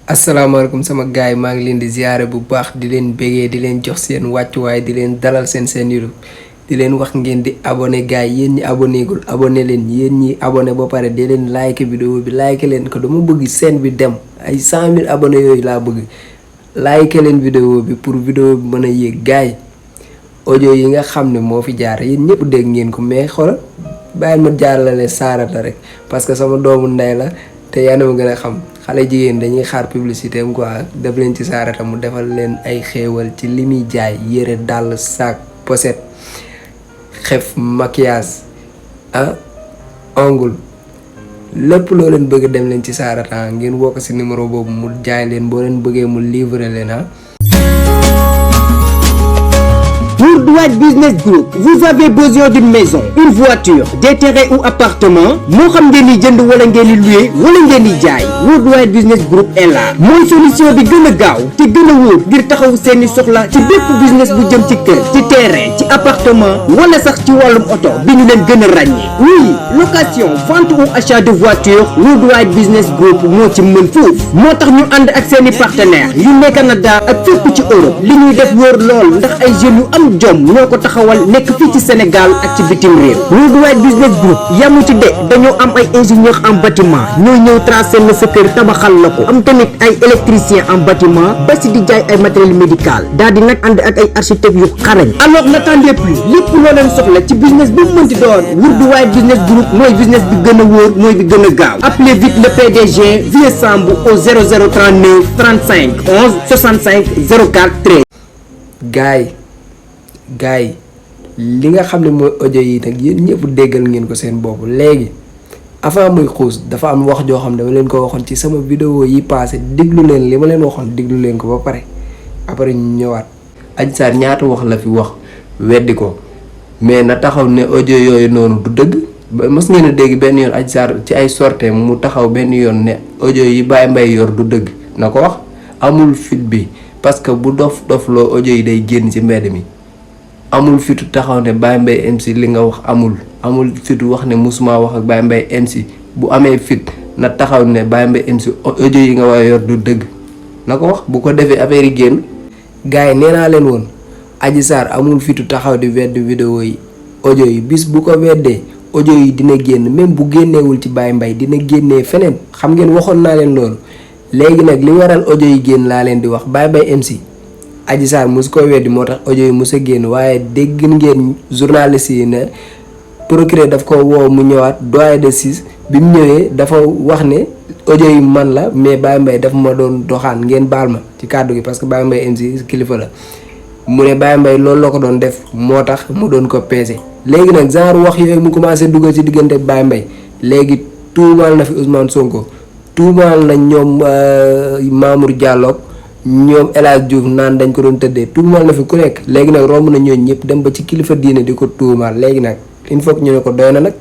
asalaamaaleykum sama gaay yi maa ngi leen di ziare bu baax di leen bégee di leen jox seen wàccuwaay di leen dalal seen YouTube di leen wax ngeen di abonné gaay yéen ñi abonné gul abonné leen yéen ñi abonné ba pare di leen like vidéo bi like leen ko dama bëgg seen bi dem ay 100 000 abonné yooyu laa bëgg like leen vidéo bi pour vidéo bi mën a yéeg gaay audio yi nga xam ne moo fi jaar yéen ñëpp dégg ngeen ko mais xoolal bàyyi ma jaarale Sarata rek parce que sama doomu ndey la te yaa ma gën a xam xale jigéen dañuy xaar publicité am quoi def leen ci Sarata mu defal leen ay xéewal ci li muy jaay yére dàll sac pochette xef maquillage ongle lépp loo leen bëgg dem leen ci Sarata ngeen woo ko si numéro boobu mu jaay leen boo leen bëggee mu livrer leen Worldwide Business Group, vous avez besoin d'une maison, une voiture, des terrains ou appartements, moo xam ngeen di jënd wala ngeen di louer wala ngeen di jaay. Worldwide Business Group est là mooy solution bi gën a gaaw te gën a wóor ngir taxawu seeni soxla ci bépp business bu jëm ci kër, ci terrain, ci appartement wala sax ci wàllum oto bi ñu leen gën a ràññee. Oui, location, vente ou achat de voiture, Worldwide Business Group moo ci mën foofu. moo tax ñu ànd ak seeni partenaires yu nekk Canada ak fépp ci Europe li ñuy def wóor lool ndax ay jeunes yu am jom ñoo ko taxawal nekk fii ci Sénégal ak ci bitim réew. Worldwide Business Group yamu ci de dañoo am ay ingénieur en bâtiment ñooy ñëw tracé la sa kër tabaxal la ko am tamit ay électricien en bâtiment ba si di jaay ay matériel médical daal di nag ànd ak ay architecte yu xarañ. alors n'attendez plus lépp loo leen soxla ci business bu mu mënti doon Worldwide Business Group mooy business bi gën a wóor mooy bi gën a gaaw. appelez vite le PDG Vieux Samb au 0039 35 11 65 04 13. gaay li nga xam ne mooy audio yi nag yéen ñëpp déggal ngeen ko seen bopp léegi avant muy xuus dafa am wax joo xam ne dama leen ko waxoon ci sama vidéo yi passé déglu leen li ma leen waxoon déglu leen ko ba pare après ñu ñëwaat. Adji Sarr ñaata wax la fi wax weddi ko mais na taxaw ne audio yooyu noonu du dëgg ba mës ngeen a dégg benn yoon Adji Sarr ci ay sortie mu taxaw benn yoon ne audio yi Baye Mbaye yor du dëgg na ko wax amul fit bi parce que bu dof loo audio yi day génn ci mbedd mi. amul fitu taxaw ne Baye Mbaye MC li nga wax amul fitu wax ne musuma wax ak Baye Mbaye MC bu amee fit na taxaw ne Baye Mbaye MC audio yi nga war yor du dëgg na ko wax bu ko defee affaire yi génn. gars yi nee naa leen woon Adji Sarr amul fitu taxaw di wedd vidéo yi audio yi bis bu ko weddee audio yi dina génn même bu génneewul ci Baye Mbaye dina génnee feneen xam ngeen waxoon naa leen loolu léegi nag li waral audio yi génn laa leen di wax Baye Mbaye MC. Adji Sarr mosu ko weddi moo tax audio yi mos a génn waaye dégg ngeen journaliste yi ne procureur daf ko woo mu ñëwaat doyen de justice bi mu ñëwee dafa wax ne audio yi man la mais Baye Mbaye daf ma doon doxaan ngeen baal ma ci kàddu gi parce que Baye Mbaye MC kilifa la mu ne Baye Mbaye loolu la ko doon def moo tax mu doon ko peese. léegi nag genre wax yooyu mu commencé dugal ci diggante Baye Mbaye léegi tuumaal na fi Ousmane Sonko tuumaal na ñoom Mamour Diallo. ñoom El Hadj Diouf naan dañ ko doon tëddee tuumaal na fi ku nekk léegi nag romb na ñooñu ñëpp dem ba ci kilifa diine di ko tuumaal léegi nag il faut que ñu ne ko doy na nag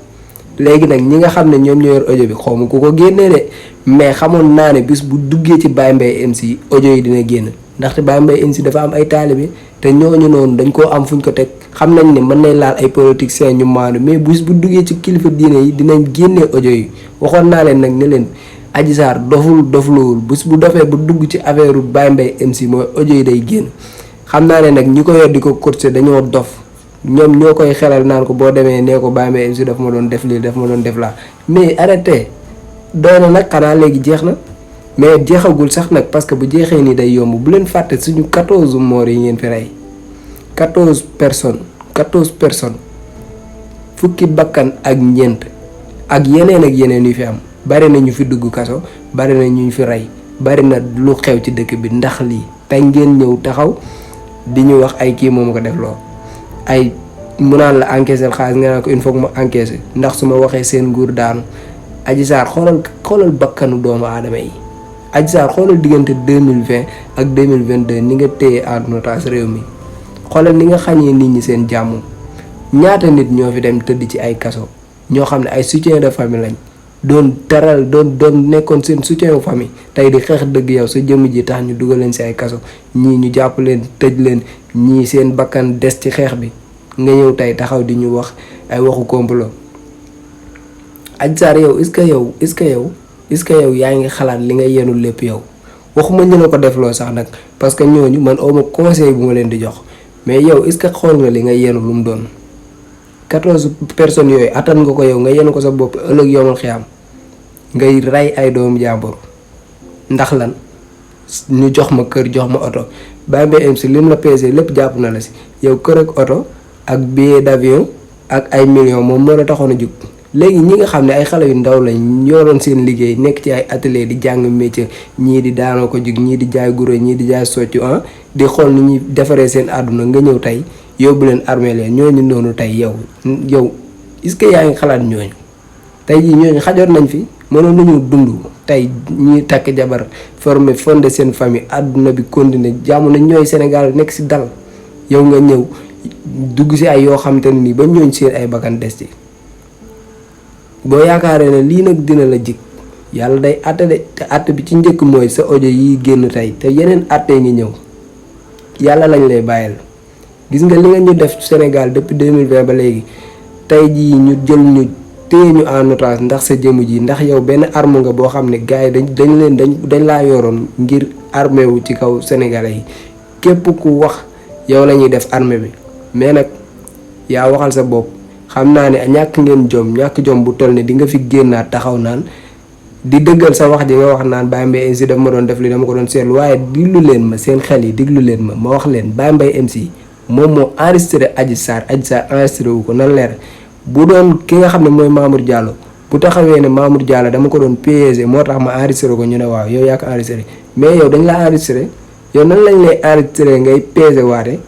léegi nag ñi nga xam ne ñoom ñoo yor audio bi xaw ma ku ko génnee de mais xamoon naa ne bis bu duggee ci Baye Mbaye MC audio yi dina génn ndaxte Baye Mbaye MC dafa am ay taalibe te ñooñu noonu dañ koo am fuñ ko teg xam nañ ne mën nañ laal ay politiciens ñu maandu mais bis bu duggee ci kilifa diine yi dinañ génnee audio yi waxoon naa leen nag ne leen. Adji Sarr dofluwul bés bu dofee bu dugg ci affaire Baye Mbaye MC mooy audio yi day génn xam naa ne nag ñi ko yor di ko courtier dañoo dof ñoom ñoo koy xelal naan ko boo demee nee ko Baye Mbaye MC daf ma doon def lii daf ma doon def laa mais arrêté doy na nag xanaa léegi jeex na mais jeexagul sax nag parce que bu jeexee nii day yomb bu leen fàtte suñu 14 morts yi ngeen fi rey 14 personnes fukki bakkan ak ñeent ak yeneen yu fi am. bari na ñu fi dugg kaso bari na ñu fi rey bari na lu xew ci dëkk bi ndax lii tey ngeen ñëw taxaw di ñu wax ay kii moom ko def loo ay mu naan la encaisser xaalis nga naan ko il faut que ma encaisser ndax su ma waxee seen nguur daanu. Adji Sarr xoolal bakkanu doomu aadama yi Adji Sarr xoolal diggante 2020 ak 2022 ni nga téye en otage réew mi xoolal ni nga xañee nit ñi seen jàmm ñaata nit ñoo fi dem tëdd ci ay kaso ñoo xam ne ay soutien de famille lañ. doon taral doon nekkoon seen soutien famille tey di xeex dëgg yow sa jëmm ji tax ñu dugal leen si ay kaso ñii ñu jàpp leen tëj leen ñii seen bakkan des ci xeex bi nga ñëw tey taxaw di ñu wax ay waxu complot Adji Sarr yow est-ce que yow yaa ngi xalaat li nga yenu lépp yow waxuma ñu la ko defloo sax nag parce que ñooñu man awma conseil bu ma leen di jox mais yow est-ce que xool nga li nga yenu lu mu doon 14 personnes yooyu attan nga ko yow nga yenu ko sa bopp ëllëg yomal xiyaam ngay rey ay doomu jàmbur ndax lan ñu jox ma kër jox ma oto Baye Mbaye MC lim la pesé lépp jàpp na la si yow kër ak oto ak billet d'avion ak ay millions moom moo la taxoon a jug léegi ñi nga xam ne ay xale yu ndaw lañ yoroon seen liggéey nekk ci ay atelier di jàng métier ñii di daanoo ko jug ñii di jaay guro ñii di jaay soccu di xool ni ñuy defaree seen àdduna nga ñëw tey yóbbu leen armée leen ñooñu noonu tey yow est-ce que yaa ngi xalaat ñooñu tey jii ñooñu xajoon nañ fi mënoon nañu dund tey ñuy takk jabar formé fondé seen famille àdduna bi continuer jàmm na ñooy Sénégal nekk si dal yow nga ñëw dugg si ay yoo xam te ne nii ba ñooñ seen ay bakkan des ci boo yaakaaree ne lii nag dina la jig yàlla day àtte de te àtte bi ci njëkk mooy sa audio yi génn tey te yeneen àtte ngi ñëw yàlla lañ lay bàyyil gis nga li nga ñu def Sénégal depuis 2020 ba léegi tey jii ñu jël ñu téye ñu en otage ndax sa jëmm ji ndax yow benn arme nga boo xam ne gars yi dañ laa yoroon ngir armé wu ci kaw sénégalais yi képp ku wax yow la ñuy def armée bi mais nag yaa waxal sa bopp xam naa ne ñàkk ngeen ñàkk jom bu toll ne di nga fi génnaat taxaw naan di dëggal sa wax ji nga wax naan Baye Mbaye MC daf ma doon def li dama ko doon seetlu waaye diglu leen ma seen xel yi diglu leen ma wax leen Baye Mbaye MC moom moo enregistré Adji Sarr enregistré wu ko na leer bu doon ki nga xam ne mooy Mamour Diallo bu taxawee ne Mamour Diallo dama ko doon piégé moo tax ma enregistré ko ñu ne waaw yow yaa ko enregistré mais yow dañ la enregistré yow nan lañ lay enregistré ngay piégé waate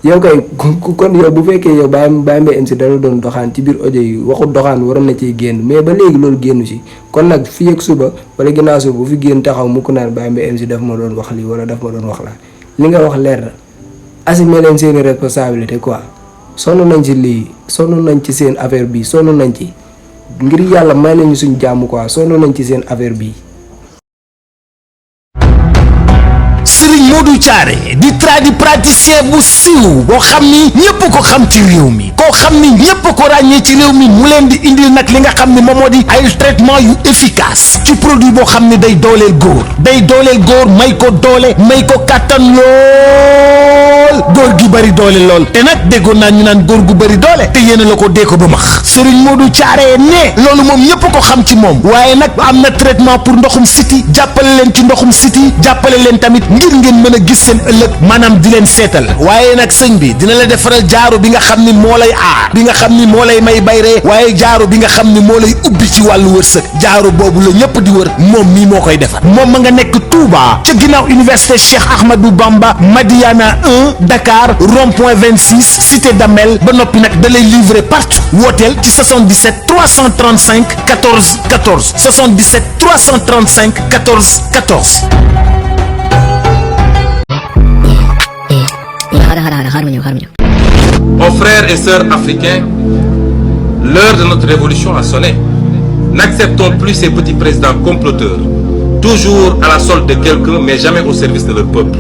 yow kay kon yow bu fekkee yow Baye Mbaye MC dana doon doxaan ci biir audio yi waxu doxaan waroon na ciy génn mais ba léegi loolu génnu ci kon nag fii ak suba wala ginnaaw suba bu fi génn taxaw mu ko naan Baye Mbaye MC daf ma doon wax lii wala daf ma doon wax laa li nga wax leer na assumer leen seeni responsabilité quoi sonn nañ ci lii sonn nañ ci seen affaire bi sonn nañ ci ngir yàlla may nañu suñ jàmm quoi sonn nañ ci seen affaire bi Serigne Modou Thiaré di praticien bu siiw boo xam ni ñëpp ko xam ci réew mi koo xam ni ñëpp ko ràññee ci réew mi mu leen di indil nag li nga xam ne moom moo di ay traitement yu efficace ci produit boo xam ne day dooleel góor may ko doole may ko kàttan lool góor gi bari doole lool te nag déggoon naa ñu naan góor gu bari doole te yéen la ko dee ko ba max Serigne Modou Thiaré ne loolu moom ñëpp ko xam ci moom waaye nag am na traitement pour ndoxum siti jàppale leen ci ndoxum siti jàppale leen tamit ngir ngeen mën a gis seen ëllëg maanaam di leen seetal waaye nag sëñ bi dina la defaral jaaro bi nga xam ni moo lay aar bi nga xam ni moo lay may bayre waaye jaaro bi nga xam ni moo lay ubbi ci wàllu wërsëg jaaro boobu la ñëpp di wër moom mii moo koy defar moom ma nga nekk Touba ca ginnaaw université Cheikh Ahmadou Bamba Madiana 1 Dakar rond-point 26 cité d'Amel ba noppi nag da lay livrer partout wooteel ci 77 335 14 14 77 335 14 14. Aux frères et sœurs africains, l'heure de notre révolution a sonné. N'acceptons plus ces petits présidents comploteurs, toujours à la solde de quelqu'un, mais jamais au service de leur peuple.